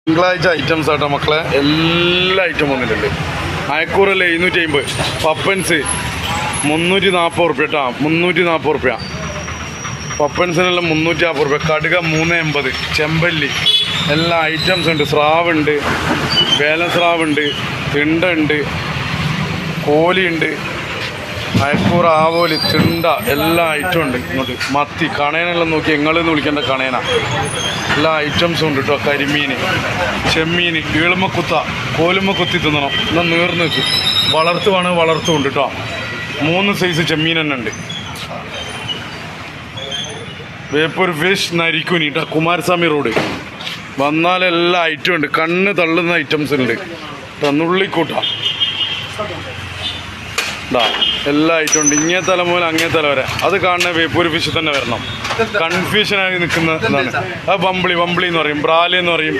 തിങ്കളാഴ്ച ഐറ്റംസ് ആട്ടോ മക്കളെ, എല്ലാ ഐറ്റം വന്നിട്ടുണ്ട്. അയക്കൂറല്ല 750, പപ്പൻസ് 340 റുപ്യ കേട്ടോ, 340 റുപ്യ പപ്പൻസിനെല്ലാം 350 റുപ്യ. കടുക 380, ചെമ്പല്ലി എല്ലാ ഐറ്റംസ് ഉണ്ട്. സ്രാവുണ്ട്, വേലൻ സ്രാവുണ്ട്, തിണ്ടുണ്ട്, കോലിയുണ്ട്, അയക്കൂറ, ആവോലി, തിണ്ട എല്ലാ ഐറ്റം ഉണ്ട്. ഇങ്ങോട്ട് മത്തി, കണയനെല്ലാം നോക്കി നിങ്ങളെന്ന് വിളിക്കേണ്ട കണയന, എല്ലാ ഐറ്റംസും ഉണ്ട് കേട്ടോ. കരിമീൻ, ചെമ്മീൻ, ഈളുമ്മക്കുത്ത, കോലുമ്മക്കുത്തി തിന്നണം എന്നാൽ നീർന്ന് നിൽക്കും. വളർത്തുവാണ്, വളർത്തുമുണ്ട് കേട്ടോ. 3 സൈസ് ചെമ്മീൻ തന്നെ ഉണ്ട്. വേപ്പൂർ ഫിഷ്, നരിക്കുനി കേട്ടോ, കുമാരസ്വാമി റോഡ് വന്നാൽ എല്ലാ ഐറ്റം ഉണ്ട്. കണ്ണ് തള്ളുന്ന ഐറ്റംസ് ഉണ്ട് കേട്ടോ. നുള്ളിക്കൂട്ട എല്ലാ ഐറ്റം ഉണ്ട്. ഇങ്ങേ തല മുതൽ അങ്ങേ തല വരെ. അത് കാണുന്ന വേപ്പൂർ ഫിഷ് തന്നെ വരണം. കൺഫ്യൂഷനായി നിൽക്കുന്ന ഇതാണ്. അത് ബംബിളി എന്ന് പറയും, ബ്രാലി എന്ന് പറയും.